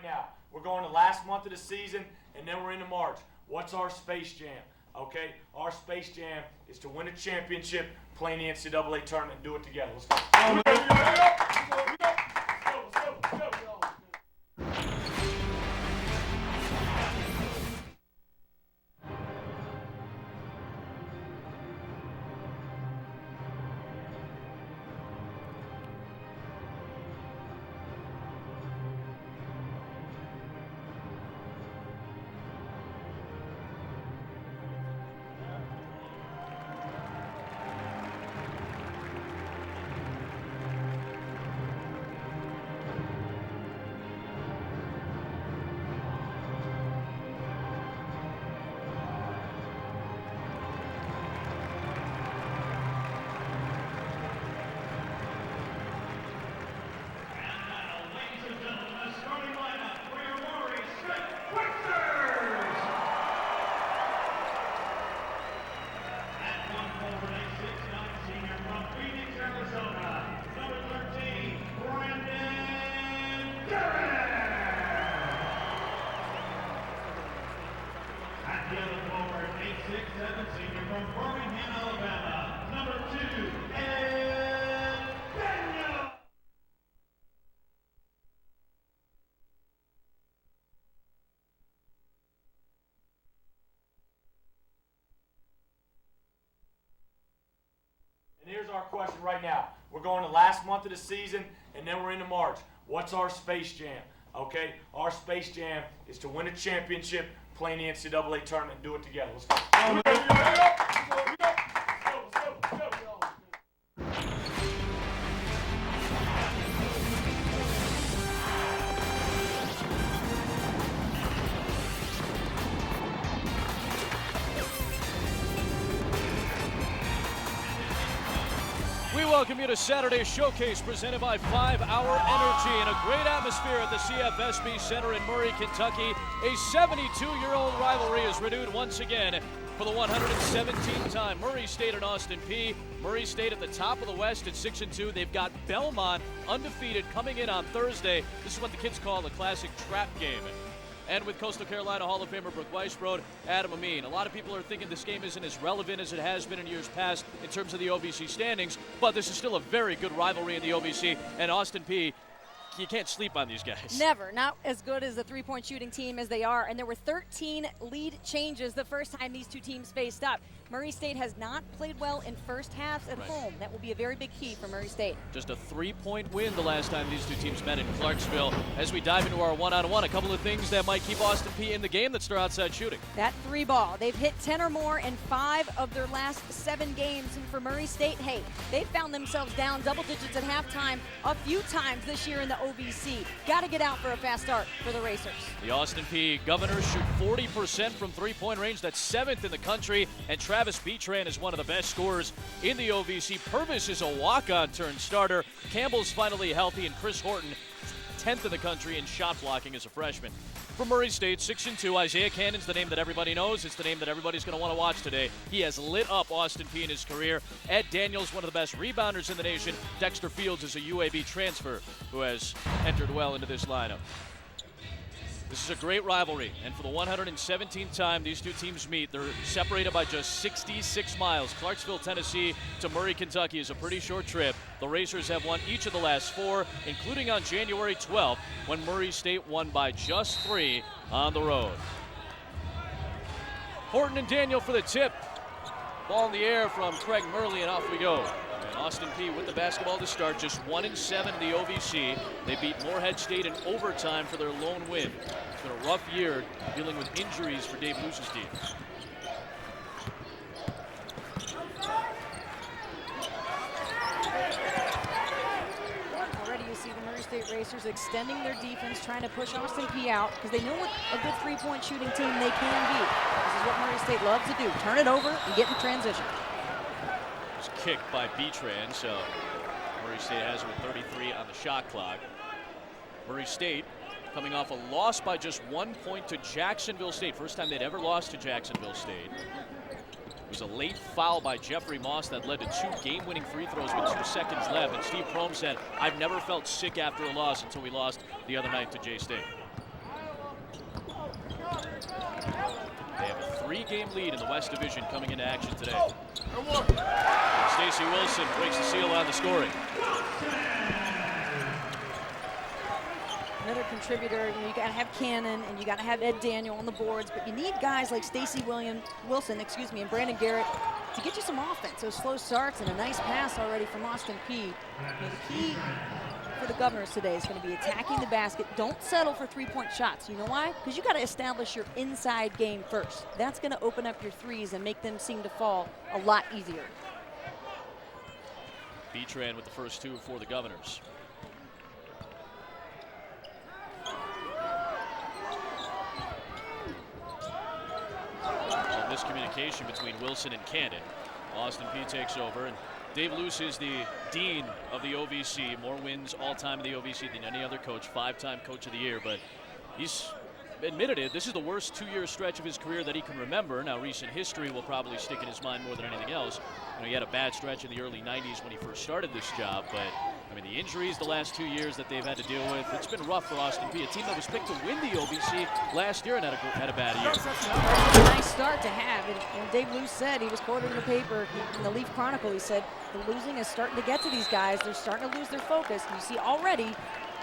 right now. We're going to last month of the season, and then we're into March. What's our Space Jam? Okay, our Space Jam is to win a championship, play in the NCAA tournament, and do it together. Let's go. Here's our question right now. We're going to last month of the season, and then we're into March. What's our Space Jam? Okay, our Space Jam is to win a championship, play in the NCAA tournament, and do it together. Let's go. We welcome you to Saturday's Showcase presented by 5 Hour Energy in a great atmosphere at the CFSB Center in Murray, Kentucky. A 72-year-old rivalry is renewed once again for the 117th time. Murray State and Austin Peay. Murray State at the top of the West at 6-2. They've got Belmont undefeated coming in on Thursday. This is what the kids call the classic trap game. And with Coastal Carolina Hall of Famer Brooke Weisbrod, Adam Amin. A lot of people are thinking this game isn't as relevant as it has been in years past in terms of the OVC standings, but this is still a very good rivalry in the OVC, and Austin Peay, you can't sleep on these guys. Never. Not as good as the three-point shooting team as they are, and there were 13 lead changes the first time these two teams faced up. Murray State has not played well in first halves at home. That will be a very big key for Murray State. Just a 3-point win the last time these two teams met in Clarksville. As we dive into our one-on-one, a couple of things that might keep Austin Peay in the game. Let's start outside shooting. That three ball. They've hit 10 or more in 5 of their last 7 games. And for Murray State, hey, they found themselves down double digits at halftime a few times this year in the OVC. Got to get out for a fast start for the Racers. The Austin Peay Governors shoot 40% from three-point range. That's 7th in the country. And Travis Beatran is one of the best scorers in the OVC. Purvis is a walk-on turned starter. Campbell's finally healthy, and Chris Horton, 10th in the country in shot blocking as a freshman. For Murray State, 6-2, Isaiah Cannon's the name that everybody knows. It's the name that everybody's going to want to watch today. He has lit up Austin Peay in his career. Ed Daniels, one of the best rebounders in the nation. Dexter Fields is a UAB transfer who has entered well into this lineup. This is a great rivalry, and for the 117th time these two teams meet, they're separated by just 66 miles. Clarksville, Tennessee to Murray, Kentucky is a pretty short trip. The Racers have won each of the last 4, including on January 12th when Murray State won by just 3 on the road. Horton and Daniel for the tip. Ball in the air from Craig Murley, and off we go. And Austin Peay with the basketball to start, just 1-7 in the OVC. They beat Morehead State in overtime for their lone win. It's been a rough year dealing with injuries for Dave Luce's team. Already you see the Murray State Racers extending their defense, trying to push Austin Peay out because they know what a good three-point shooting team they can be. This is what Murray State loves to do, turn it over and get in transition. Kicked by Beatran, so Murray State has it with 33 on the shot clock. Murray State coming off a loss by just 1 point to Jacksonville State. First time they'd ever lost to Jacksonville State. It was a late foul by Jeffrey Moss that led to 2 game-winning free throws with 2 seconds left. And Steve Prohm said, "I've never felt sick after a loss until we lost the other night to J-State." 3-game lead in the West Division coming into action today. Stacy Wilson breaks the seal on the scoring. Another contributor, you got to have Cannon and you got to have Ed Daniel on the boards, but you need guys like Stacy Wilson, and Brandon Garrett to get you some offense. Those slow starts and a nice pass already from Austin Peay. The key for the Governors today is going to be attacking the basket. Don't settle for three-point shots. You know why? Because you got to establish your inside game first. That's going to open up your threes and make them seem to fall a lot easier. Peay with the first 2 for the Governors. Miscommunication between Wilson and Cannon. Austin Peay takes over, and Dave Luce is the dean of the OVC. More wins all-time in the OVC than any other coach, 5-time coach of the year, but he's admitted it. This is the worst 2-year stretch of his career that he can remember. Now, recent history will probably stick in his mind more than anything else. You know, he had a bad stretch in the early 90s when he first started this job, but I mean, the injuries the last 2 years that they've had to deal with, it's been rough for Austin Peay, a team that was picked to win the OVC last year and had a bad year. That's a nice start to have. And Dave Luce said, he was quoted in the paper, in the Leaf Chronicle, he said, the losing is starting to get to these guys. They're starting to lose their focus. And you see already,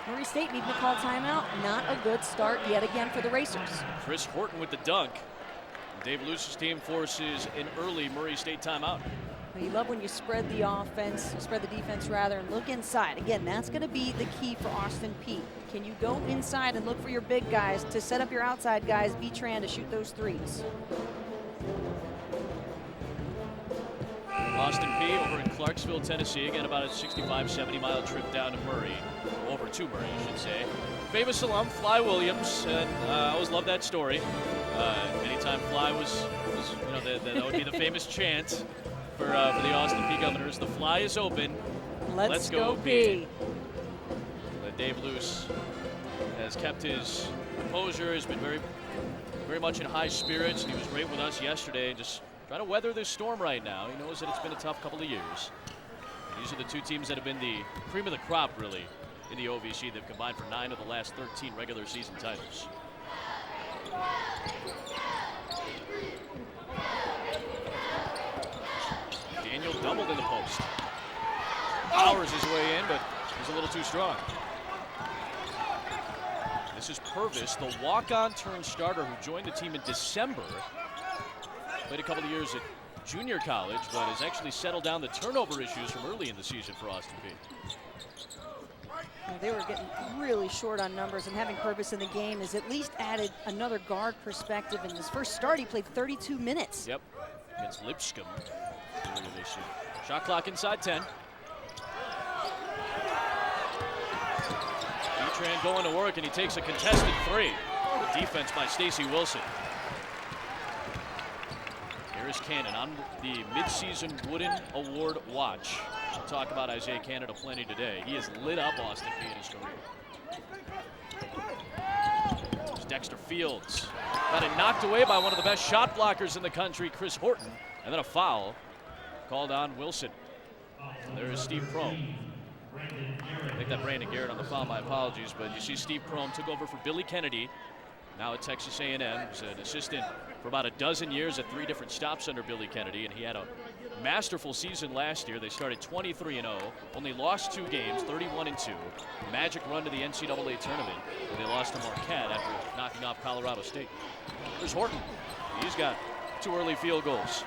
Murray State needing to call timeout. Not a good start yet again for the Racers. Chris Horton with the dunk. Dave Luce's team forces an early Murray State timeout. You love when you spread the offense, spread the defense rather, and look inside. Again, that's going to be the key for Austin Peay. Can you go inside and look for your big guys to set up your outside guys, Tran to shoot those threes? Austin Peay over in Clarksville, Tennessee. Again, about a 65, 70-mile trip down to Murray. Over to Murray, I should say. Famous alum, Fly Williams, and I always love that story. Anytime Fly was you know, that would be the famous chant for the Austin Peay Governors. The fly is open. Let's go Peay. Dave Luce has kept his composure. Has been very much in high spirits. And he was great with us yesterday. Just trying to weather this storm right now. He knows that it's been a tough couple of years. These are the 2 teams that have been the cream of the crop, really, in the OVC. They've combined for 9 of the last 13 regular season titles. Daniel doubled in the post. Powers his way in, but he's a little too strong. This is Purvis, the walk-on turned starter who joined the team in December. Played a couple of years at junior college, but has actually settled down the turnover issues from early in the season for Austin Peay. They were getting really short on numbers, and having Purvis in the game has at least added another guard perspective. In his first start, he played 32 minutes. Yep, against Lipscomb earlier this year. Shot clock inside 10. Tran going to work, and he takes a contested 3. Good defense by Stacy Wilson. Here is Cannon on the midseason Wooden Award watch. We'll talk about Isaiah Cannon plenty today. He has lit up Austin Peay in his career. There's Dexter Fields. Got it knocked away by one of the best shot blockers in the country, Chris Horton. And then a foul called on Wilson. There's Steve Prohm. I think that Brandon Garrett on the foul, my apologies, but you see Steve Prohm took over for Billy Kennedy, now at Texas A&M. He's an assistant for about a dozen years at 3 different stops under Billy Kennedy, and he had a masterful season last year. They started 23-0, only lost 2 games, 31-2. Magic run to the NCAA tournament, where they lost to Marquette after knocking off Colorado State. There's Horton. He's got 2 early field goals.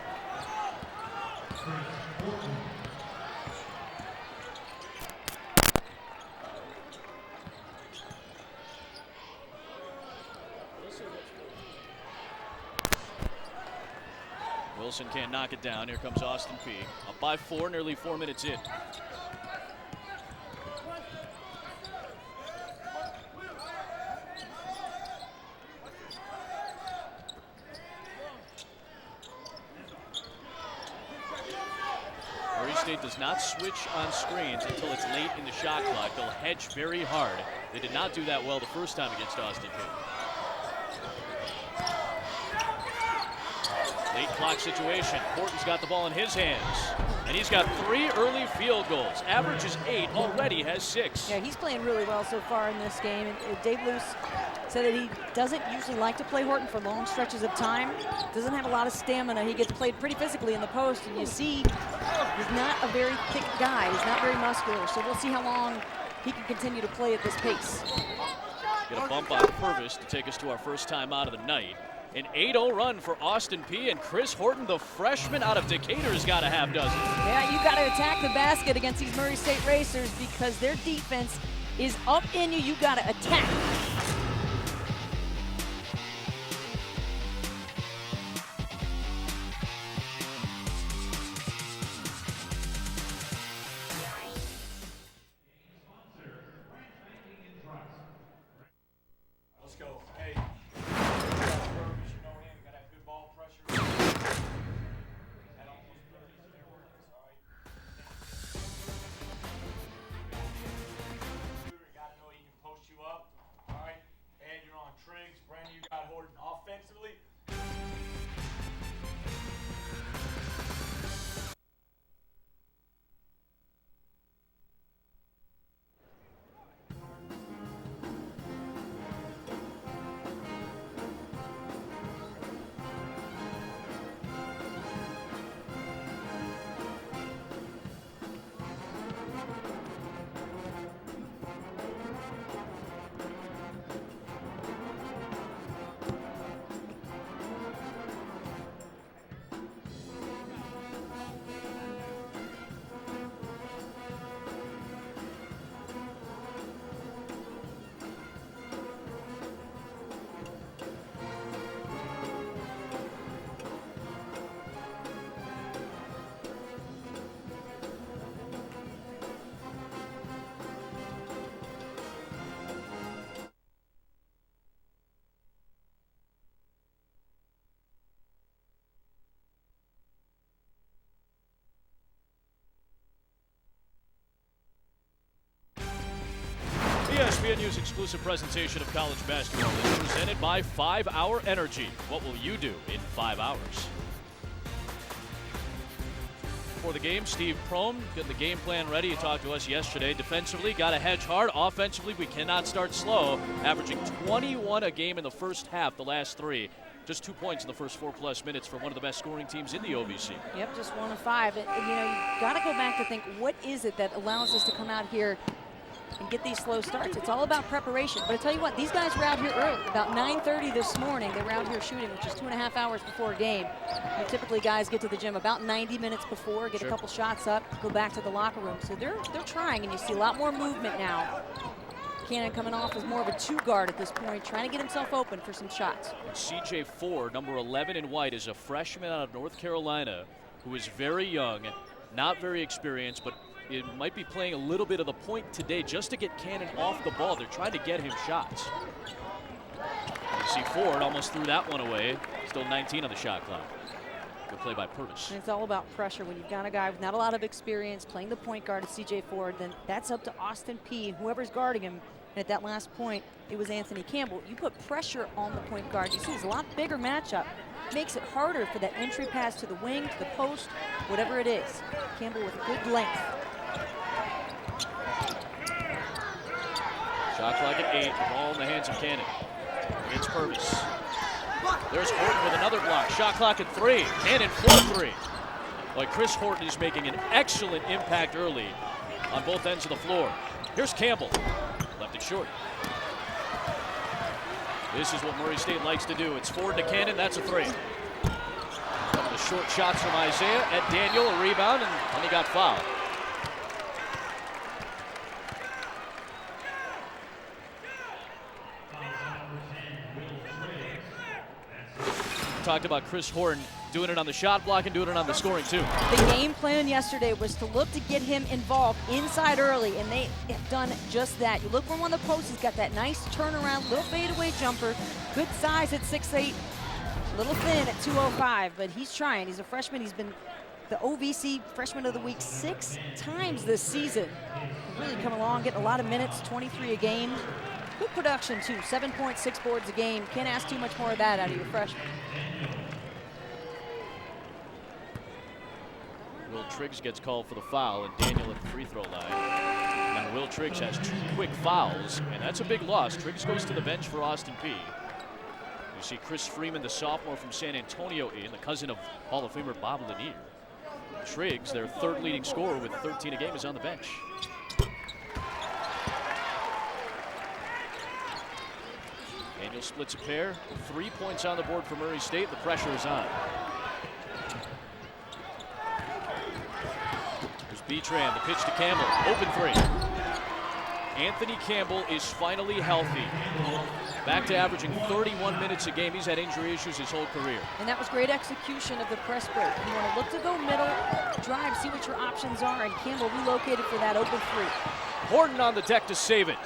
Wilson can't knock it down. Here comes Austin Peay. Up by 4, nearly 4 minutes in. Murray State does not switch on screens until it's late in the shot clock. They'll hedge very hard. They did not do that well the first time against Austin Peay. Late clock situation. Horton's got the ball in his hands. And he's got 3 early field goals. Average is 8, already has 6. Yeah, he's playing really well so far in this game. And Dave Luce said that he doesn't usually like to play Horton for long stretches of time. Doesn't have a lot of stamina. He gets played pretty physically in the post, and you see he's not a very thick guy. He's not very muscular, so we'll see how long he can continue to play at this pace. Get a bump on Purvis to take us to our first time out of the night. An 8-0 run for Austin Peay, and Chris Horton, the freshman out of Decatur, has got a half dozen. Yeah, you got to attack the basket against these Murray State Racers because their defense is up in you. You got to attack. Let's go. Hey. Purvis, you know him. Got that good ball pressure. That almost Purvis in there with us, all right? You got to know he can post you up, all right? And you're on Triggs. Brandon, you got Horton offensively. ESPN News exclusive presentation of college basketball is presented by 5 Hour Energy. What will you do in 5 hours? For the game, Steve Prohm getting the game plan ready. He talked to us yesterday. Defensively, got to hedge hard. Offensively, we cannot start slow. Averaging 21 a game in the first half, the last 3. Just 2 points in the first 4+ minutes for one of the best scoring teams in the OVC. Yep, just 1 of 5. And you know, you got to go back to think, what is it that allows us to come out here and get these slow starts? It's all about preparation. But I tell you what, these guys were out here early. About 9:30 this morning, they were out here shooting, which is 2.5 hours before a game. And typically, guys get to the gym about 90 minutes before, get a couple shots up, go back to the locker room. So they're trying, and you see a lot more movement now. Cannon coming off as more of a 2-guard at this point, trying to get himself open for some shots. CJ Ford, number 11 in white, is a freshman out of North Carolina who is very young, not very experienced, but it might be playing a little bit of the point today just to get Cannon off the ball. They're trying to get him shots. You see Ford almost threw that one away. Still 19 on the shot clock. Good play by Purvis. And it's all about pressure. When you've got a guy with not a lot of experience playing the point guard at CJ Ford, then that's up to Austin Peay, whoever's guarding him. And at that last point, it was Anthony Campbell. You put pressure on the point guard. You see it's a lot bigger matchup. Makes it harder for that entry pass to the wing, to the post, whatever it is. Campbell with good length. Shot clock at 8, the ball in the hands of Cannon. It's Purvis. There's Horton with another block. Shot clock at 3, Cannon 4-3. Boy, Chris Horton is making an excellent impact early on both ends of the floor. Here's Campbell, left it short. This is what Murray State likes to do. It's Ford to Cannon, that's a 3. Some of the short shots from Isaiah at Daniel, a rebound, and then he got fouled. Talked about Chris Horton doing it on the shot block and doing it on the scoring too. The game plan yesterday was to look to get him involved inside early, and they have done just that. You look for him on the post, he's got that nice turnaround, little fadeaway jumper, good size at 6'8", a little thin at 205, but he's trying. He's a freshman. He's been the OVC Freshman of the Week 6 times this season. Really come along, getting a lot of minutes, 23 a game. Good production too, 7.6 boards a game. Can't ask too much more of that out of your freshman. Will Triggs gets called for the foul, and Daniel at the free throw line. Now Will Triggs has 2 quick fouls, and that's a big loss. Triggs goes to the bench for Austin Peay. You see Chris Freeman, the sophomore from San Antonio, the cousin of Hall of Famer Bob Lanier. Triggs, their 3rd leading scorer with 13 a game, is on the bench. Daniel splits a pair. 3 points on the board for Murray State. The pressure is on. There's Beatran, the pitch to Campbell. Open 3. Anthony Campbell is finally healthy. Back to averaging 31 minutes a game. He's had injury issues his whole career. And that was great execution of the press break. You want to look to go middle, drive, see what your options are, and Campbell relocated for that open 3. Horton on the deck to save it.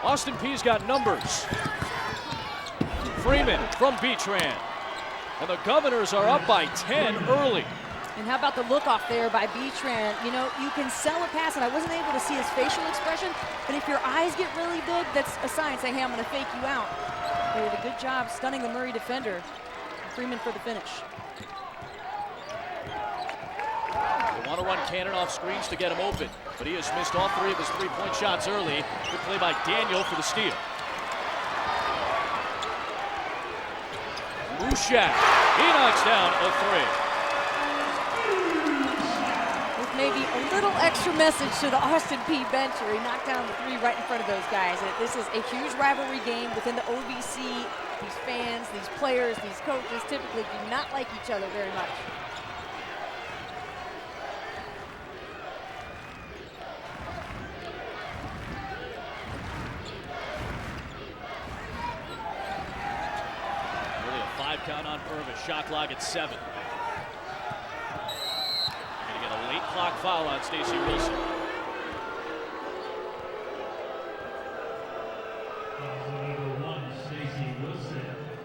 Austin Peay's got numbers. Freeman from Beatran. And the Governors are up by 10 early. And how about the look off there by Beatran? You know, you can sell a pass, and I wasn't able to see his facial expression, but if your eyes get really big, that's a sign saying, hey, I'm going to fake you out. They did a good job stunning the Murray defender. Freeman for the finish. They want to run Cannon off screens to get him open, but he has missed all 3 of his 3-point shots early. Good play by Daniel for the steal. Mushatt, he knocks down a 3. Maybe a little extra message to the Austin Peay bench where he knocked down the 3 right in front of those guys. This is a huge rivalry game within the OVC. These fans, these players, these coaches typically do not like each other very much. Really a 5 count on Purvis. Shot clock at 7. A late clock foul on Stacey Wilson.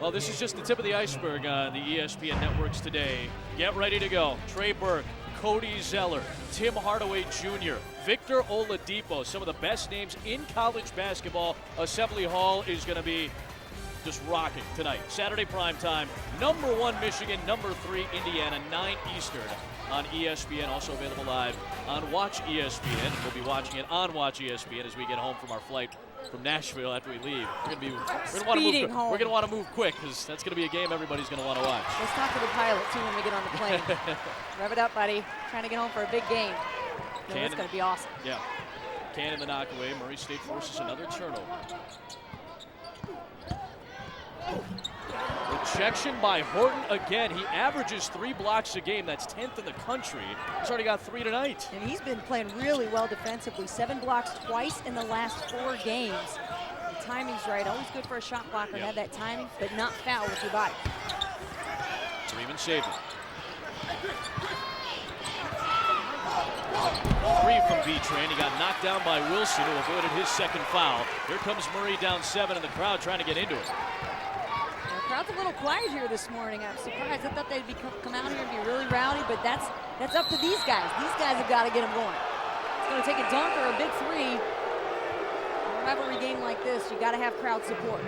Well, this is just the tip of the iceberg on the ESPN networks today. Get ready to go. Trey Burke, Cody Zeller, Tim Hardaway Jr., Victor Oladipo, some of the best names in college basketball. Assembly Hall is going to be just rocking tonight. Saturday prime time. Number 1 Michigan, number 3 Indiana, 9 Eastern on ESPN. Also available live on Watch ESPN. We'll be watching it on Watch ESPN as we get home from our flight from Nashville after we leave. We're going to want to move quick because that's going to be a game everybody's going to want to watch. Let's talk to the pilot too when we get on the plane. Rev it up, buddy. Trying to get home for a big game. That's going to be awesome. Yeah. Cannon the knockaway. Murray State forces another turnover. Rejection by Horton again. He averages 3 blocks a game. That's 10th in the country. He's already got 3 tonight. And he's been playing really well defensively. 7 blocks twice in the last 4 games. The timing's right. Always good for a shot blocker. Yep. Have that timing, but not foul with your body. Freeman saved it. 3 from Beatran. He got knocked down by Wilson, who avoided his 2nd foul. Here comes Murray down 7, and the crowd trying to get into it. The crowd's a little quiet here this morning. I'm surprised. I thought they'd come out here and be really rowdy, but that's up to these guys. These guys have got to get them going. It's going to take a dunk or a big 3. In a rivalry game like this, you got to have crowd support.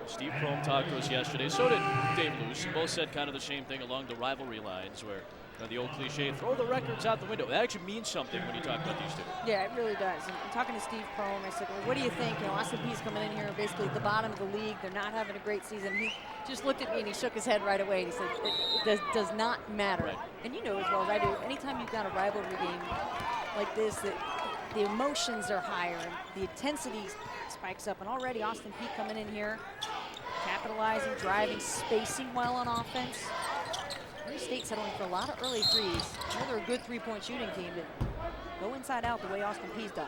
Steve Prohm talked to us yesterday. So did Dave Lewis. Both said kind of the same thing along the rivalry lines where the old cliche, throw the records out the window. That actually means something when you talk about these two. Yeah, it really does. And I'm talking to Steve Prohm. I said, well, what do you think? You know, Austin Peay's coming in here basically at the bottom of the league. They're not having a great season. He just looked at me and he shook his head right away. And he said, it does not matter. Right. And you know as well as I do, anytime you've got a rivalry game like this, that the emotions are higher and the intensity spikes up. And already Austin Peay coming in here, capitalizing, driving, spacing well on offense. Murray State settling for a lot of early threes. I know they're a good 3-point shooting team, but go inside out the way Austin Peay's done.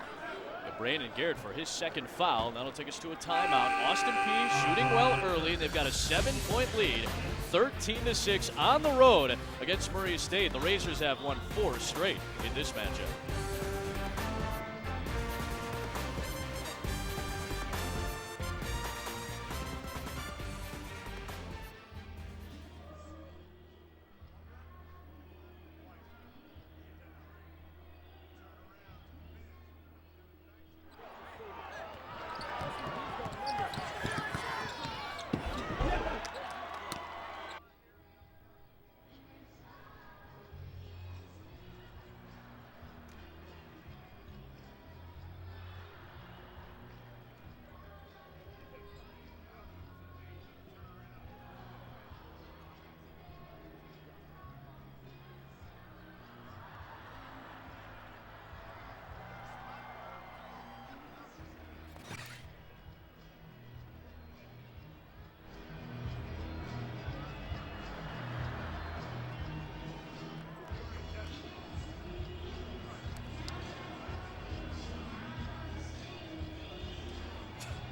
Brandon Garrett for his 2nd foul. That'll take us to a timeout. Austin Peay shooting well early. They've got a 7-point lead, 13-6 on the road against Murray State. The Razors have won 4 straight in this matchup.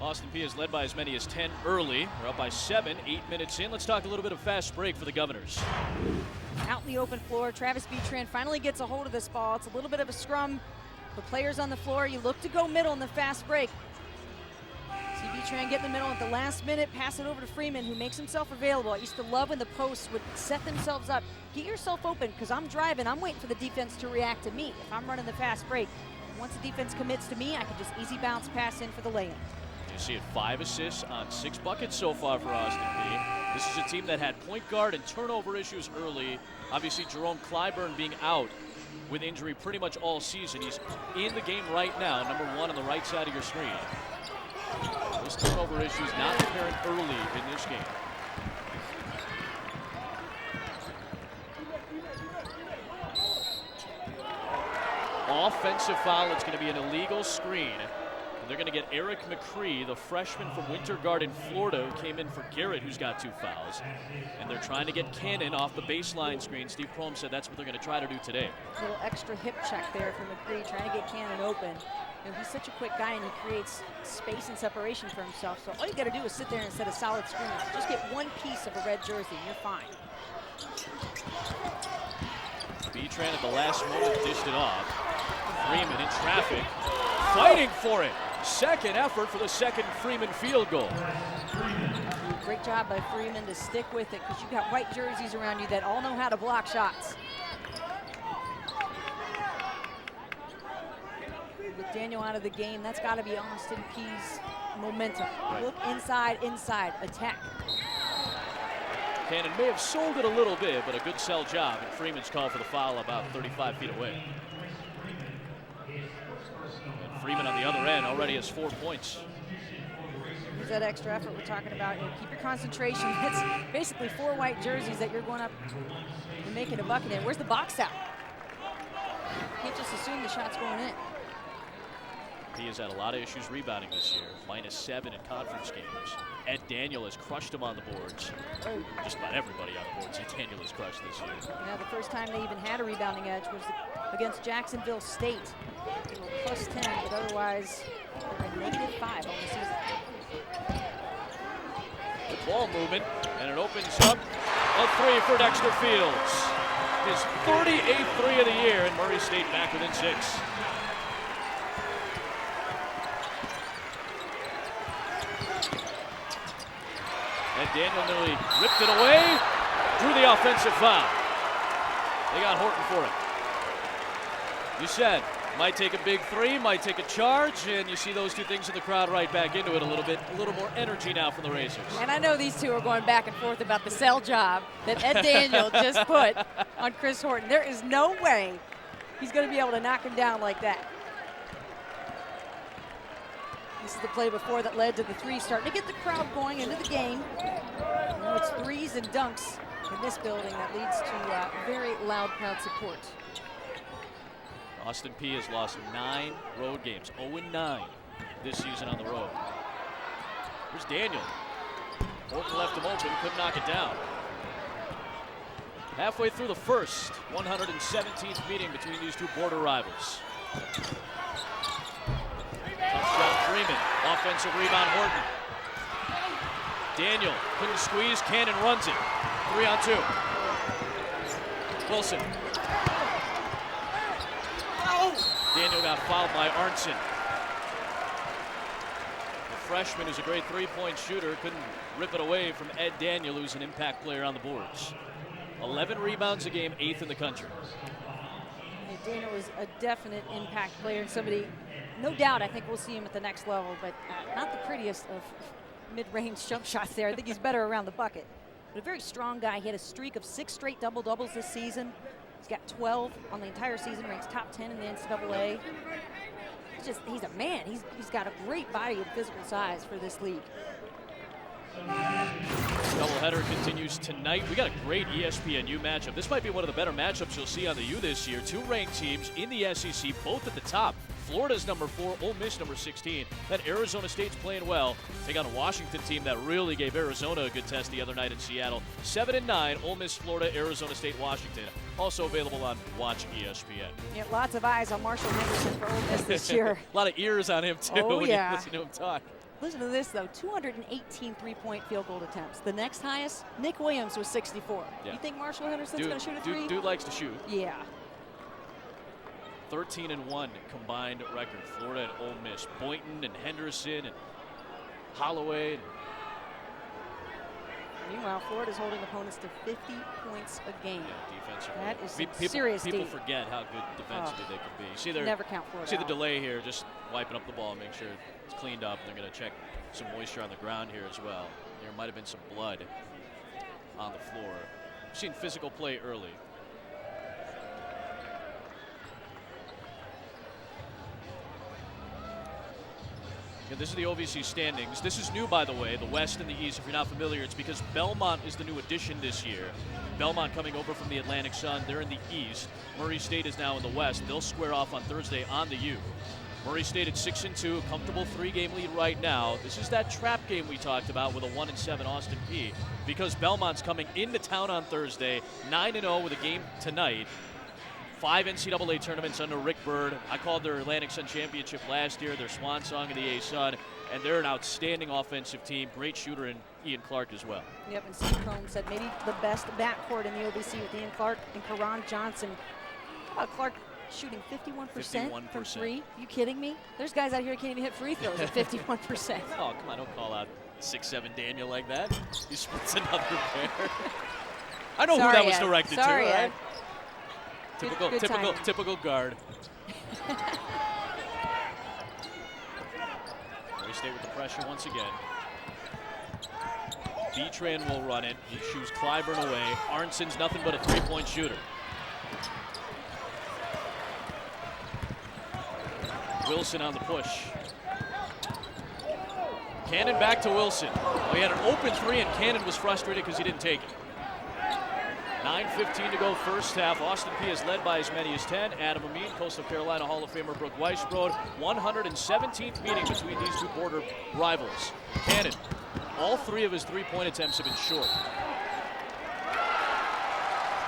Austin Peay is led by as many as 10 early. They're up by 7, 8 minutes in. Let's talk a little bit of fast break for the Governors. Out in the open floor, Travis Beatran finally gets a hold of this ball. It's a little bit of a scrum. The players on the floor, you look to go middle in the fast break. See Beatran get in the middle at the last minute, pass it over to Freeman, who makes himself available. I used to love when the posts would set themselves up. Get yourself open, because I'm driving. I'm waiting for the defense to react to me. If I'm running the fast break, once the defense commits to me, I can just easy bounce pass in for the lay-in. You see it, 5 assists on 6 buckets so far for Austin Peay. This is a team that had point guard and turnover issues early. Obviously, Jerome Clyburn being out with injury pretty much all season. He's in the game right now, number 1 on the right side of your screen. Those turnover issues not apparent early in this game. Offensive foul, it's going to be an illegal screen. They're going to get Eric McCree, the freshman from Winter Garden, Florida, who came in for Garrett, who's got 2 fouls. And they're trying to get Cannon off the baseline screen. Steve Prohm said that's what they're going to try to do today. A little extra hip check there from McCree, trying to get Cannon open. You know, he's such a quick guy, and he creates space and separation for himself. So all you got to do is sit there and set a solid screen. Just get one piece of a red jersey, and you're fine. Beatran at the last moment dished it off. Freeman in traffic, fighting for it. Second effort for the second Freeman field goal. Great job by Freeman to stick with it, because you got white jerseys around you that all know how to block shots. With Daniel out of the game, that's got to be Austin Peay's momentum. Right. Look inside, attack. Cannon may have sold it a little bit, but a good sell job. And Freeman's called for the foul about 35 feet away. And Freeman on the other end already has 4 points. There's that extra effort we're talking about. You know, keep your concentration. It's basically 4 white jerseys that you're going up and making a bucket in. Where's the box out? You can't just assume the shot's going in. He has had a lot of issues rebounding this year. -7 in conference games. Ed Daniel has crushed him on the boards. Just about everybody on the boards Ed Daniel has crushed this year. Yeah, the first time they even had a rebounding edge was against Jacksonville State. They were +10, but otherwise they were -5 on the season. Good ball movement, and it opens up a 3 for Dexter Fields. His 38th 3 of the year, and Murray State back within 6. And Daniel nearly ripped it away, drew the offensive foul. They got Horton for it. You said, might take a big 3, might take a charge, and you see those 2 things in the crowd right back into it a little bit. A little more energy now from the Racers. And I know these 2 are going back and forth about the sell job that Ed Daniel just put on Chris Horton. There is no way he's going to be able to knock him down like that. This is the play before that led to the 3, starting to get the crowd going into the game. You know, it's 3s and dunks in this building that leads to very loud crowd support. Austin Peay has lost 9 road games, 0-9 this season on the road. Here's Daniel. Horton left him open, couldn't knock it down. Halfway through the first 117th meeting between these 2 border rivals. Tough shot, Freeman. Offensive rebound, Horton. Daniel couldn't squeeze. Cannon runs it. 3-on-2. Wilson. Daniel got fouled by Arnson. The freshman, who's a great 3-point shooter, couldn't rip it away from Ed Daniel, who's an impact player on the boards. 11 rebounds a game, 8th in the country. Daniel is a definite impact player and somebody, no doubt, I think we'll see him at the next level, but not the prettiest of mid-range jump shots there. I think he's better around the bucket. But a very strong guy. He had a streak of 6 straight double-doubles this season. He's got 12 on the entire season, ranks top 10 in the NCAA. He's a man. He's got a great body and physical size for this league. Doubleheader continues tonight. We got a great ESPNU matchup. This might be one of the better matchups you'll see on the U this year. 2 ranked teams in the SEC, both at the top. Florida's number 4, Ole Miss number 16. That Arizona State's playing well. Take on a Washington team that really gave Arizona a good test the other night in Seattle. 7-9, Ole Miss, Florida, Arizona State, Washington. Also available on Watch ESPN. Yeah, lots of eyes on Marshall Henderson for Ole Miss this year. A lot of ears on him too when you listen to him talk. Listen to this, though. 218 three-point field goal attempts. The next highest, Nick Williams, was 64. Yeah. You think Marshall Henderson's going to shoot a three? Dude likes to shoot. Yeah. 13-1 combined record. Florida and Ole Miss. Boynton and Henderson and Holloway. Meanwhile, Florida's holding opponents to 50 points a game. Yeah, defensively. That is some people, serious People deep. forget how good defensively they can be. You see Never count Florida See the out. delay here, just wiping up the ball, make sure it's cleaned up. They're going to check some moisture on the ground here as well. There might have been some blood on the floor. We've seen physical play early. Yeah, this is the OVC standings. This is new, by the way, the West and the East. If you're not familiar, it's because Belmont is the new addition this year. Belmont coming over from the Atlantic Sun. They're in the East. Murray State is now in the West. They'll square off on Thursday on the U. Murray State at 6-2, a comfortable 3-game lead right now. This is that trap game we talked about with a 1-7 Austin Peay, because Belmont's coming into town on Thursday, 9-0 with a game tonight. 5 NCAA tournaments under Rick Byrd. I called their Atlantic Sun Championship last year, their swan song in the A-Sun, and they're an outstanding offensive team. Great shooter in Ian Clark as well. Yep, and Steve Combs said maybe the best backcourt in the OVC with Ian Clark and Karan Johnson. How about Clark shooting 51% from three? You kidding me? There's guys out here who can't even hit free throws at 51%. Oh, come on, don't call out 6'7" Daniel like that. He splits another pair. I know who that was directed to, right? Typical guard. Murray State with the pressure once again. Betran will run it. He shoots Clyburn away. Arnson's nothing but a three-point shooter. Wilson on the push. Cannon back to Wilson. Well, he had an open three, and Cannon was frustrated because he didn't take it. 9:15 to go first half. Austin Peay is led by as many as 10. Adam Amin, Coastal Carolina Hall of Famer Brooke Weisbrod. 117th meeting between these two border rivals. Cannon, all 3 of his three-point attempts have been short.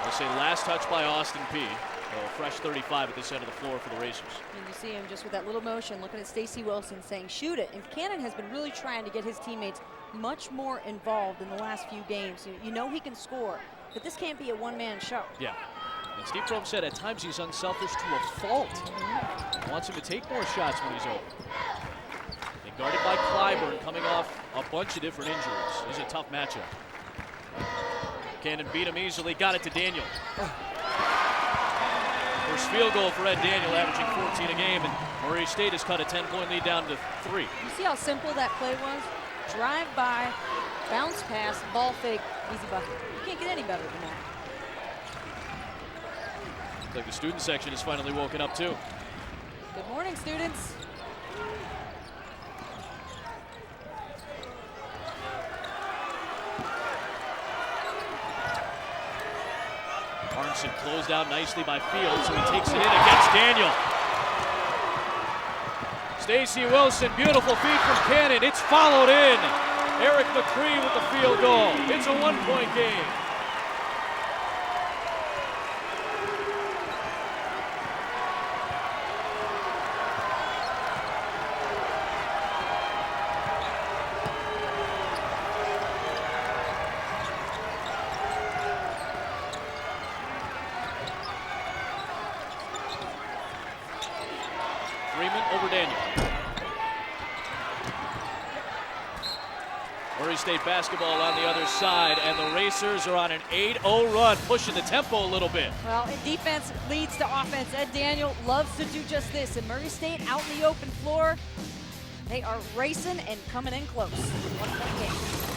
I'll say last touch by Austin Peay. A fresh 35 at this end of the floor for the Racers. And you see him just with that little motion, looking at Stacey Wilson saying, shoot it. And Cannon has been really trying to get his teammates much more involved in the last few games. You know he can score, but this can't be a one-man show. Yeah. And Steve Prohm said at times he's unselfish to a fault. He wants him to take more shots when he's open. And guarded by Clyburn, coming off a bunch of different injuries. He's a tough matchup. Cannon beat him easily, got it to Daniel. First field goal for Ed Daniel, averaging 14 a game, and Murray State has cut a 10-point lead down to 3. You see how simple that play was? Drive by, bounce pass, ball fake, easy bucket. You can't get any better than that. Looks like the student section has finally woken up too. Good morning, students. Arnson closed out nicely by Field, so he takes it in against Daniel. Stacey Wilson, beautiful feed from Cannon. It's followed in. Eric McCree with the field goal. It's a one-point game. Freeman over Daniel. Murray State basketball on the other side, and the Racers are on an 8-0 run, pushing the tempo a little bit. Well, defense leads to offense. Ed Daniel loves to do just this. And Murray State out in the open floor, they are racing and coming in close. One-point game.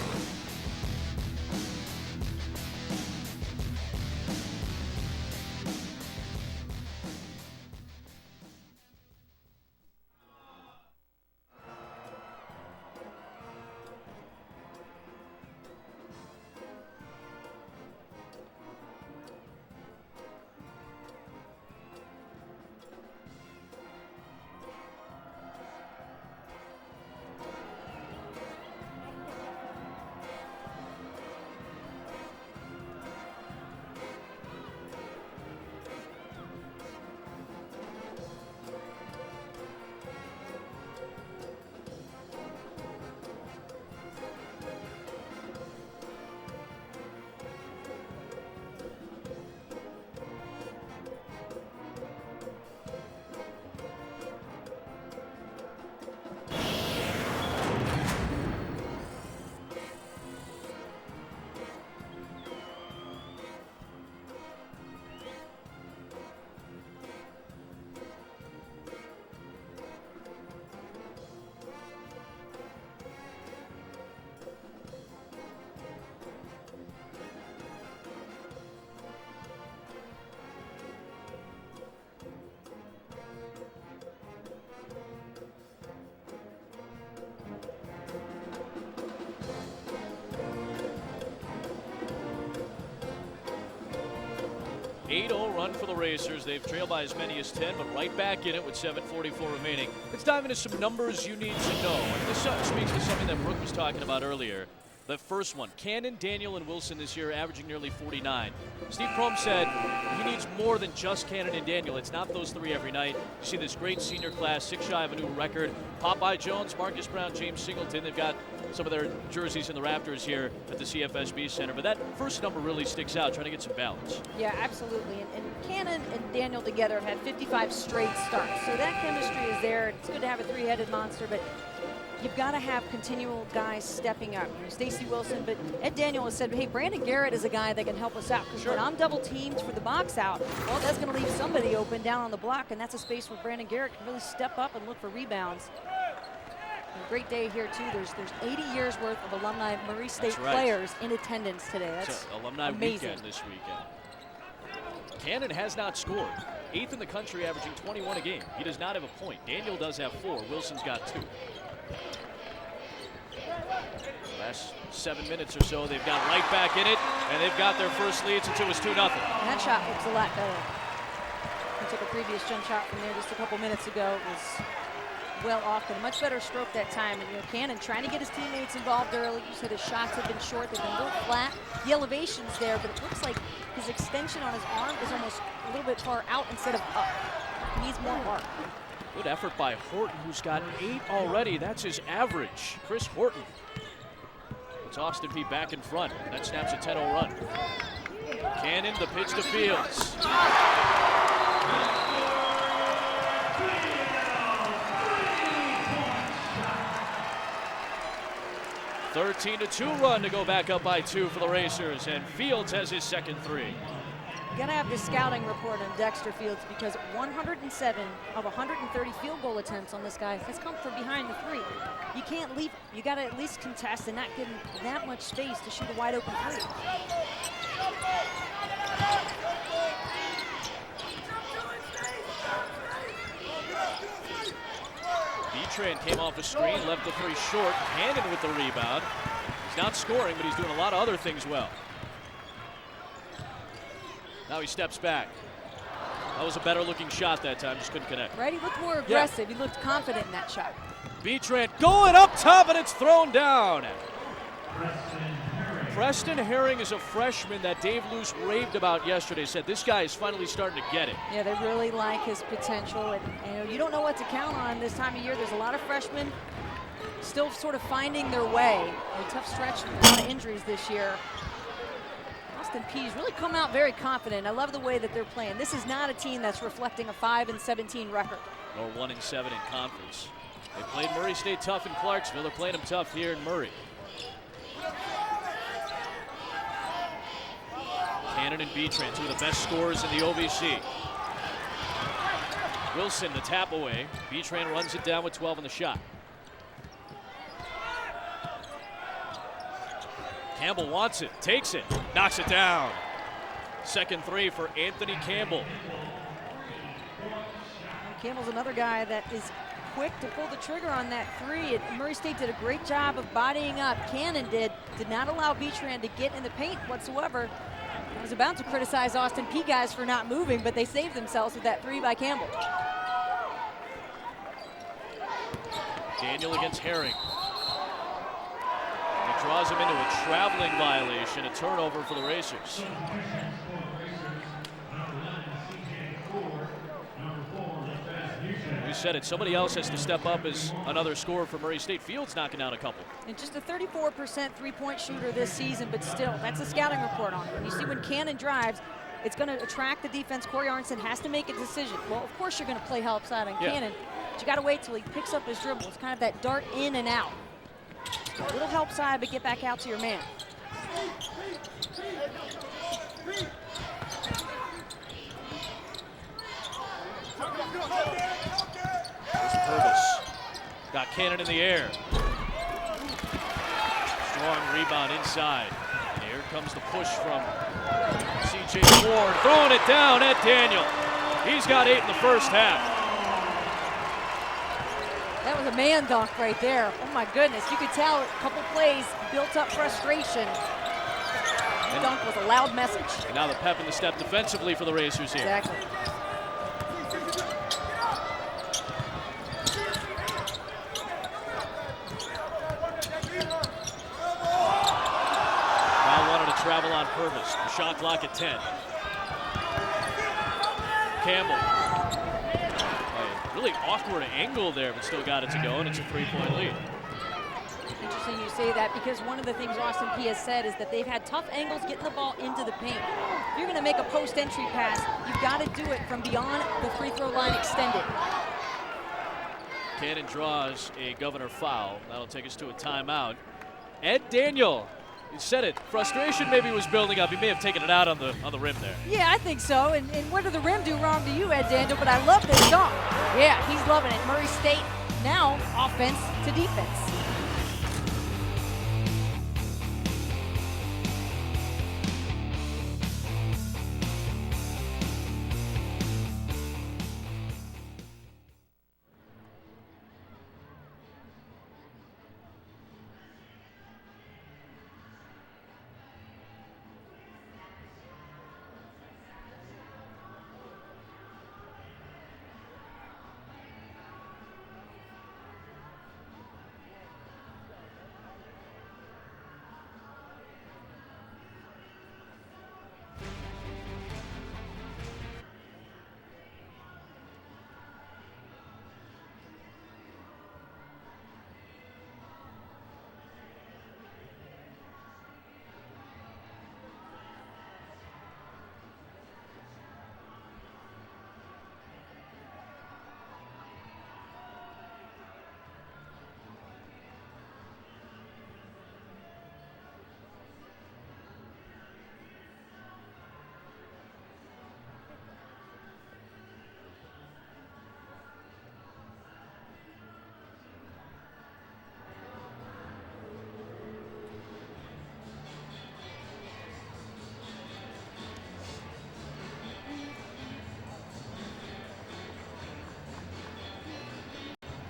8-0 run for the Racers. They've trailed by as many as 10, but right back in it with 7:44 remaining. Let's dive into some numbers you need to know. And this speaks to something that Brooke was talking about earlier. The first one, Cannon, Daniel, and Wilson this year averaging nearly 49. Steve Prohm said he needs more than just Cannon and Daniel. It's not those three every night. You see this great senior class, 6 shy of a new record. Popeye Jones, Marcus Brown, James Singleton. They've got some of their jerseys in the Raptors here at the CFSB Center. But that first number really sticks out, trying to get some balance. Yeah, absolutely. And Cannon and Daniel together have had 55 straight starts. So that chemistry is there. It's good to have a three-headed monster, but you've got to have continual guys stepping up. Stacey Wilson, but Ed Daniel has said, hey, Brandon Garrett is a guy that can help us out. Because when I'm double teamed for the box out, well, that's going to leave somebody open down on the block, and that's a space where Brandon Garrett can really step up and look for rebounds. A great day here, too. There's 80 years worth of alumni Murray State players in attendance today. That's alumni amazing. Weekend this weekend. Cannon has not scored. 8th in the country, averaging 21 a game. He does not have a point. Daniel does have 4. Wilson's got 2. Last 7 minutes or so, they've got right back in it, and they've got their first lead since it was 2-0. And that shot looks a lot better. He took a previous jump shot from there just a couple minutes ago. It was well off, but a much better stroke that time. And Cannon trying to get his teammates involved early. You said his shots have been short. They've been a little flat. The elevation's there, but it looks like his extension on his arm is almost a little bit far out instead of up. He needs more arc. Good effort by Horton, who's got 8 already. That's his average. Chris Horton. It's Austin Peay back in front. That snaps a 10-0 run. Cannon, the pitch to Fields. 13-2 run to go back up by 2 for the Racers, and Fields has his second 3. You gotta have the scouting report on Dexter Fields because 107 of 130 field goal attempts on this guy has come from behind the 3. You can't leave. You gotta at least contest and not give him that much space to shoot a wide open 3. Betran came off the screen, left the 3 short. Cannon with the rebound. He's not scoring, but he's doing a lot of other things well. Now he steps back. That was a better looking shot that time, just couldn't connect. Right, he looked more aggressive. He looked confident in that shot. Betran going up top, and it's thrown down. Preston Herring is a freshman that Dave Luce raved about yesterday. Said this guy is finally starting to get it. Yeah, they really like his potential. And you don't know what to count on this time of year. There's a lot of freshmen still sort of finding their way. A tough stretch, a lot of injuries this year. Austin Peay's really come out very confident. I love the way that they're playing. This is not a team that's reflecting a 5-17 record. Or 1-7 in conference. They played Murray State tough in Clarksville. They're playing them tough here in Murray. Cannon and Betran, 2 of the best scorers in the OVC. Wilson, the tap away. Betran runs it down with 12 on the shot. Campbell wants it, takes it, knocks it down. Second 3 for Anthony Campbell. Campbell's another guy that is quick to pull the trigger on that 3. And Murray State did a great job of bodying up. Cannon did not allow Betran to get in the paint whatsoever. I was about to criticize Austin Peay guys for not moving, but they saved themselves with that 3 by Campbell. Daniel against Herring. He draws him into a traveling violation, a turnover for the Racers. We said it, somebody else has to step up as another scorer for Murray State. Fields knocking down a couple. And just a 34% three-point shooter this season, but still, that's a scouting report on him. You see when Cannon drives, it's going to attract the defense. Corey Arnson has to make a decision. Well, of course you're going to play help side on Cannon, but you got to wait till he picks up his dribble. It's kind of that dart in and out. A little help side, but get back out to your man. Purvis got Cannon in the air. Strong rebound inside. And here comes the push from C.J. Ward. Throwing it down at Daniel. He's got 8 in the first half. That was a man dunk right there. Oh my goodness, you could tell a couple plays built up frustration. The dunk was a loud message. And now the pep in the step defensively for the Racers here. Exactly. Now wanted to travel on purpose. The shot clock at 10. Campbell. A really awkward angle there, but still got it to go, and it's a 3-point lead. Interesting you say that, because one of the things Austin Peay has said is that they've had tough angles getting the ball into the paint. If you're going to make a post-entry pass, you've got to do it from beyond the free throw line extended. Cannon draws a Governor foul. That'll take us to a timeout. Ed Daniel, you said it. Frustration maybe was building up. He may have taken it out on the rim there. Yeah, I think so. And what did the rim do wrong to you, Ed Daniel? But I love this dunk. Yeah, he's loving it. Murray State now offense to defense.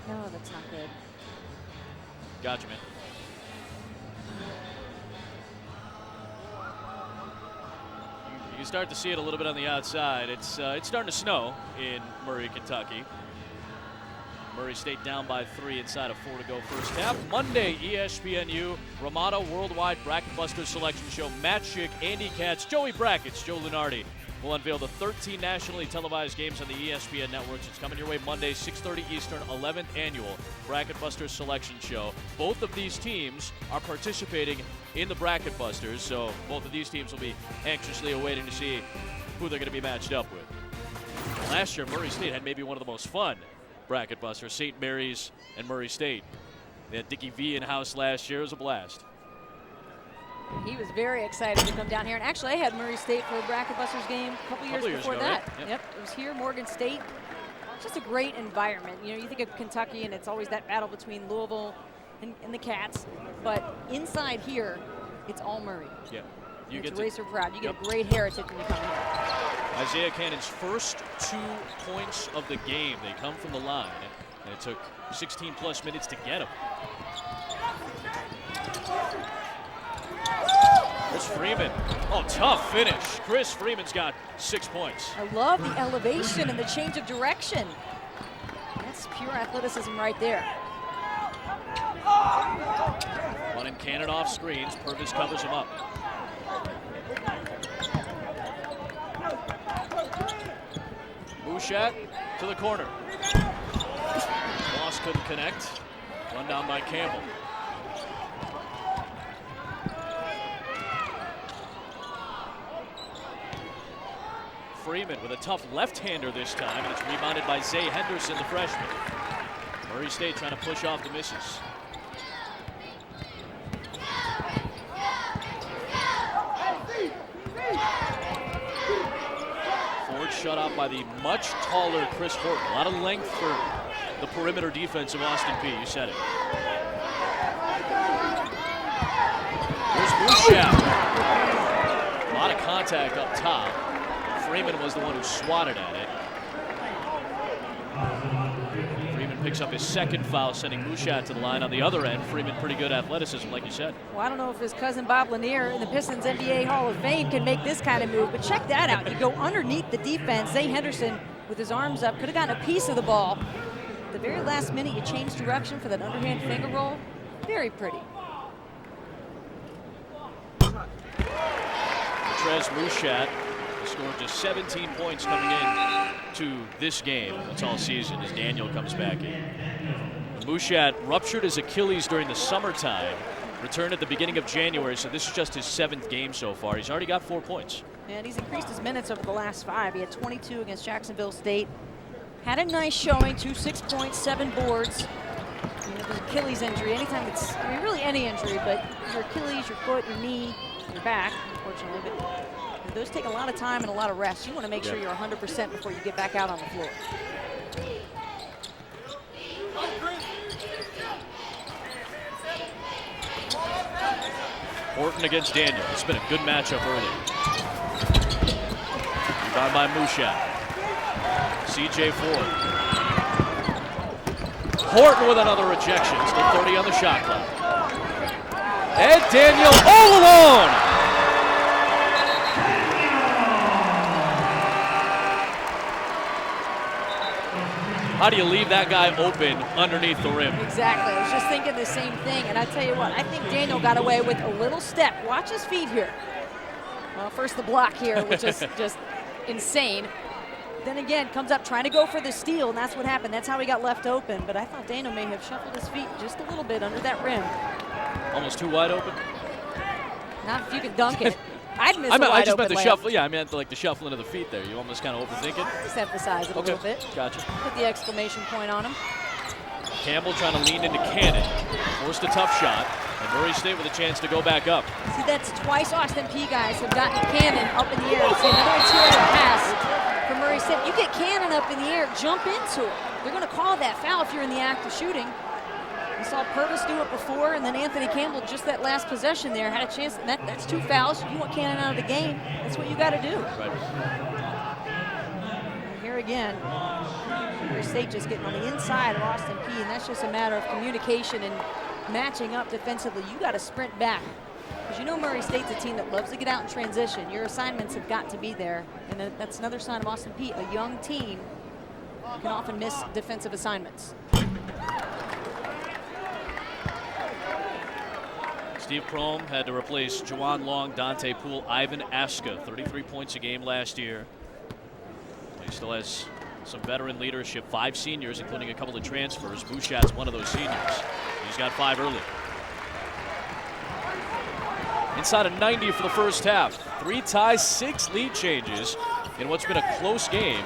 No, that's not good. Gotcha, man. You can start to see it a little bit on the outside. It's starting to snow in Murray, Kentucky. Murray State down by 3 inside of 4 to go first half. Monday, ESPNU, Ramada Worldwide Bracket Busters Selection Show. Matt Schick, Andy Katz, Joey Brackets, Joe Lunardi will unveil the 13 nationally televised games on the ESPN networks. It's coming your way Monday, 6:30 Eastern, 11th annual Bracket Busters Selection Show. Both of these teams are participating in the Bracket Busters, so both of these teams will be anxiously awaiting to see who they're going to be matched up with. Last year, Murray State had maybe one of the most fun Bracket Busters, St. Mary's and Murray State. They had Dickie V in-house last year. It was a blast. He was very excited to come down here. And actually, I had Murray State for a Bracket Busters game a couple years before ago, that. right? Yep, it was here, Morgan State. Just a great environment. You know, you think of Kentucky, and it's always that battle between Louisville and the Cats. But inside here, it's all Murray. Yeah. It's Racer proud. You get a great heritage when you come here. Isaiah Cannon's first 2 points of the game, they come from the line, and it took 16-plus minutes to get them. There's Freeman. Oh, tough finish. Chris Freeman's got 6 points. I love the elevation and the change of direction. That's pure athleticism right there. Running Cannon off screens. Purvis covers him up. Mushatt to the corner. Moss couldn't connect. Run down by Campbell. Freeman with a tough left-hander this time, and it's rebounded by Zay Henderson, the freshman. Murray State trying to push off the misses. Ford shut out by the much taller Chris Horton. A lot of length for the perimeter defense of Austin Peay. You said it. Here's Mushatt. A lot of contact up top. Freeman was the one who swatted at it. Freeman picks picks up his second foul, sending Mushatt to the line on the other end. Freeman, pretty good athleticism, like you said. Well, I don't know if his cousin Bob Lanier in the Pistons NBA Hall of Fame can make this kind of move, but check that out. You go underneath the defense. Zay Henderson with his arms up could have gotten a piece of the ball. At the very last minute, you change direction for that underhand finger roll. Very pretty. LaTreze Mushatt scored just 17 points coming in to this game. That's all season as Daniel comes back in. Mushatt ruptured his Achilles during the summertime, returned at the beginning of January, so this is just his 7th game so far. He's already got 4 points. And he's increased his minutes over the last 5. He had 22 against Jacksonville State. Had a nice showing, 6 points, 7 boards. You know, the Achilles injury, anytime it's, I mean, really any injury, but your Achilles, your foot, your knee, your back, unfortunately, but those take a lot of time and a lot of rest. You want to make sure you're 100% before you get back out on the floor. Horton against Daniel. It's been a good matchup early. Rebound by Mushatt. C.J. Ford. Horton with another rejection. Still 30 on the shot clock. And Daniel all alone. How do you leave that guy open underneath the rim? Exactly. I was just thinking the same thing. And I tell you what, I think Daniel got away with a little step. Watch his feet here. Well, first the block here, which is just insane. Then again, comes up trying to go for the steal, and that's what happened. That's how he got left open. But I thought Daniel may have shuffled his feet just a little bit under that rim. Almost too wide open? Not if you can dunk it. I'd miss I just meant the layup. shuffle. Yeah, I meant like the shuffling of the feet there. You almost kind of overthink it. Just emphasize it a little bit. Gotcha. Put the exclamation point on him. Campbell trying to lean into Cannon. Forced a tough shot. And Murray State with a chance to go back up. See, that's twice Austin Peay guys have gotten Cannon up in the air. See, another interior pass for Murray State. You get Cannon up in the air, jump into it. They're going to call that foul if you're in the act of shooting. We saw Purvis do it before, and then Anthony Campbell, just that last possession there, had a chance. That's 2 fouls. You want Cannon out of the game. That's what you got to do. Right. And here again, Murray State just getting on the inside of Austin Peay, and that's just a matter of communication and matching up defensively. You got to sprint back. Because you know Murray State's a team that loves to get out in transition. Your assignments have got to be there. And that's another sign of Austin Peay. A young team can often miss defensive assignments. Steve Prohm had to replace Juwan Long, Dante Poole, Ivan Aska. 33 points a game last year. He still has some veteran leadership. 5 seniors, including a couple of transfers. Mushatt's one of those seniors. He's got 5 early. Inside of 90 for the first half. 3 ties, 6 lead changes in what's been a close game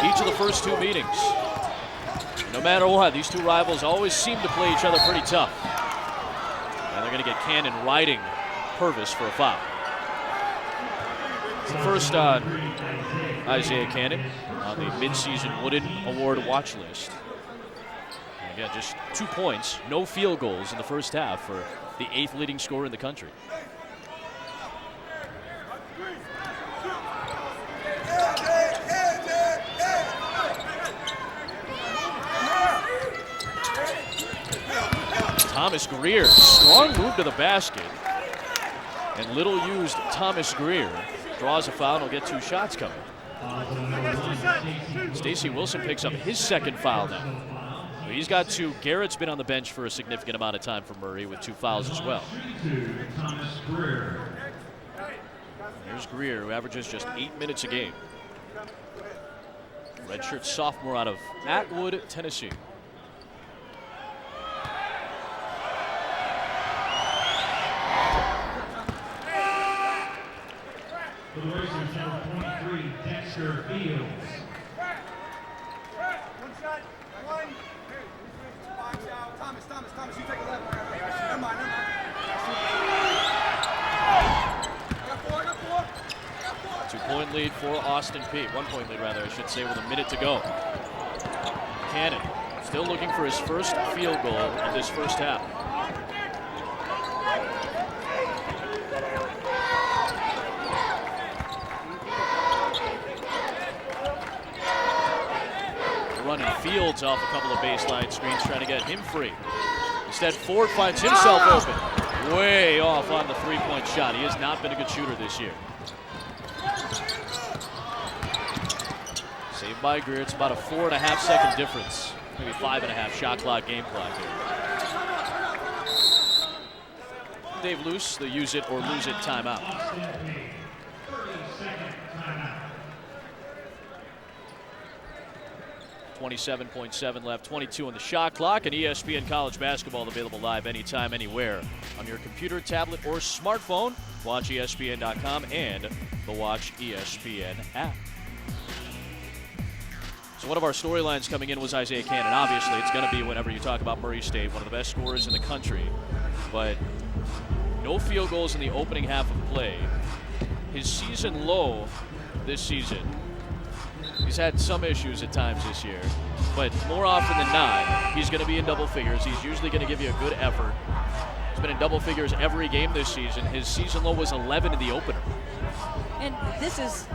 each of the first 2 meetings. No matter what, these 2 rivals always seem to play each other pretty tough. And they're going to get Cannon riding Purvis for a foul. It's the first on Isaiah Cannon on the midseason Wooden Award watch list. And again, just 2 points, no field goals in the first half for the 8th leading scorer in the country. Thomas Greer, strong move to the basket. And little used Thomas Greer draws a foul and will get 2 shots coming. Stacey Wilson picks up his 2nd foul now. So he's got 2. Garrett's been on the bench for a significant amount of time for Murray with 2 fouls as well. There's Greer, who averages just 8 minutes a game. Redshirt sophomore out of Atwood, Tennessee. For the Racers, number 23, Dexter Fields. One shot, one. Watch out. Thomas, you take a left. Never mind. I got 4. 2-point lead for Austin Peay. 1-point lead, rather, I should say, with a minute to go. Cannon still looking for his first field goal of this first half. running Fields off a couple of baseline screens, trying to get him free. Instead, Ford finds himself open. Way off on the three-point shot. He has not been a good shooter this year. Saved by Greer. It's about a 4.5-second difference. Maybe 5.5 shot clock, game clock here. Dave Luce, the use it or lose it timeout. 27.7 left, 22 on the shot clock, and ESPN College Basketball available live anytime, anywhere on your computer, tablet, or smartphone. Watch ESPN.com and the Watch ESPN app. So one of our storylines coming in was Isaiah Cannon. Obviously, it's going to be whenever you talk about Murray State, one of the best scorers in the country. But no field goals in the opening half of play. His season low this season. He's had some issues at times this year, but more often than not, he's going to be in double figures. He's usually going to give you a good effort. He's been in double figures every game this season. His season low was 11 in the opener. And this is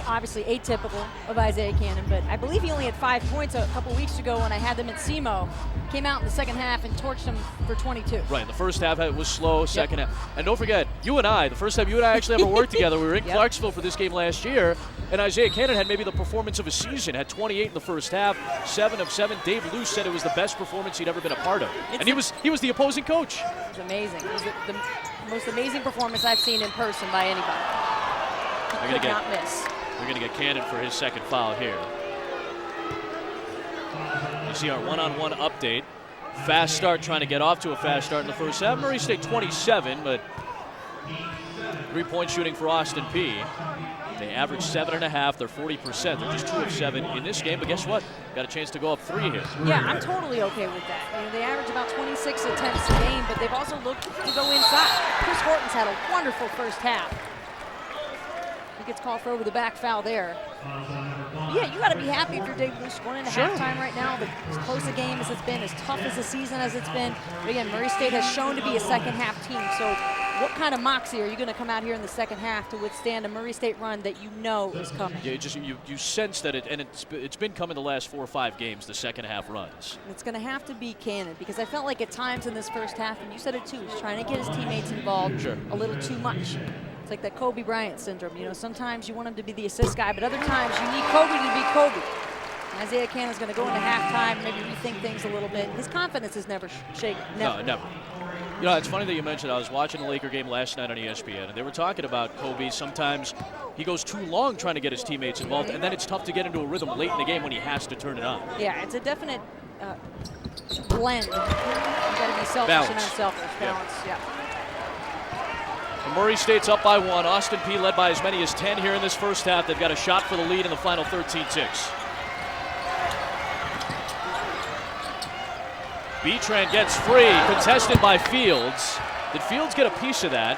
obviously atypical of Isaiah Cannon, but I believe he only had 5 points a couple weeks ago when I had them at SEMO. Came out in the second half and torched him for 22. Right, the first half it was slow, second half. And don't forget, you and I, the first time you and I actually ever worked together, we were in Clarksville for this game last year, and Isaiah Cannon had maybe the performance of a season, had 28 in the first half, 7 of 7. Dave Luce said it was the best performance he'd ever been a part of. And he was the opposing coach. It was amazing. It was the most amazing performance I've seen in person by anybody. He could not miss. We're going to get Cannon for his second foul here. You see our one-on-one update. Fast start, trying to get off to a fast start in the first half. Murray State 27, but three-point shooting for Austin Peay. They average 7.5. They're 40%. They're just 2 of 7 in this game, but guess what? Got a chance to go up 3 here. Yeah, I'm totally okay with that. You know, they average about 26 attempts a game, but they've also looked to go inside. Chris Horton's had a wonderful first half. He gets called for over the back foul there. Yeah, you got to be happy if you're Dave Luce going into halftime right now. As close a game as it's been, as tough as the season as it's been. But again, Murray State has shown to be a second half team. So what kind of moxie are you going to come out here in the second half to withstand a Murray State run that you know is coming? Yeah, you sense that it's been coming the last 4 or 5 games, the second half runs. It's going to have to be Cannon, because I felt like at times in this first half, and you said it too, he's trying to get his teammates involved a little too much. It's like that Kobe Bryant syndrome. You know, sometimes you want him to be the assist guy, but other times you need Kobe to be Kobe. And Isaiah Cannon's going to go into halftime, maybe rethink things a little bit. His confidence is never shaken. Never. No, never. You know, it's funny that you mentioned, I was watching the Laker game last night on ESPN, and they were talking about Kobe. Sometimes he goes too long trying to get his teammates involved, and then it's tough to get into a rhythm late in the game when he has to turn it on. Yeah, it's a definite blend. You've got to be selfish and unselfish. Balance, yeah. Murray State's up by 1. Austin Peay led by as many as 10 here in this first half. They've got a shot for the lead in the final 13 ticks. Beatran gets free, contested by Fields. Did Fields get a piece of that?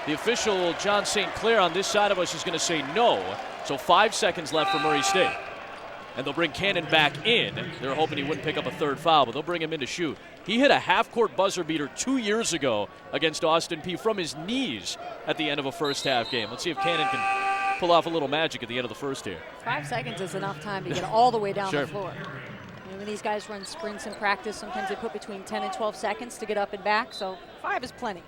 The official, John St. Clair, on this side of us is going to say no. So 5 seconds left for Murray State. And they'll bring Cannon back in. They're hoping he wouldn't pick up a third foul, but they'll bring him in to shoot. He hit a half-court buzzer beater 2 years ago against Austin Peay from his knees at the end of a first-half game. Let's see if Cannon can pull off a little magic at the end of the first here. 5 seconds is enough time to get all the way down the floor. When these guys run sprints in practice, sometimes they put between 10 and 12 seconds to get up and back, so 5 is plenty.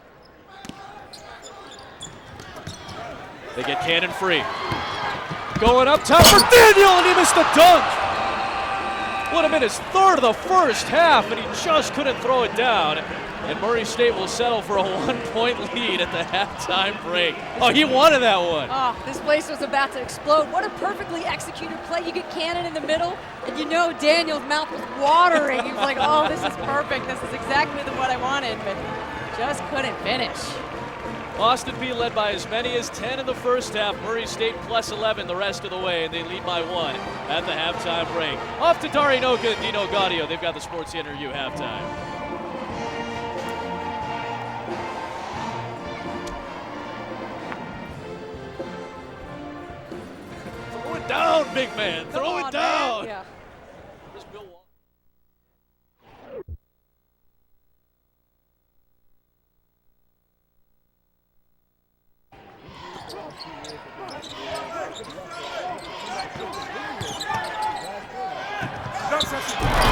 They get Cannon free. Going up top for Daniel, and he missed the dunk. Would have been his third of the first half, and he just couldn't throw it down. And Murray State will settle for a 1-point lead at the halftime break. Oh, he wanted that one. Oh, this place was about to explode. What a perfectly executed play. You get Cannon in the middle, and you know Daniel's mouth was watering. He was like, oh, this is perfect. This is exactly what I wanted, but just couldn't finish. Austin Peay led by as many as 10 in the first half. Murray State plus 11 the rest of the way, and they lead by 1 at the halftime break. Off to Dari Noka and Dino Gaudio. They've got the Sports Center U halftime. Throw it down, big man. Throw it down. Yeah. Go, That's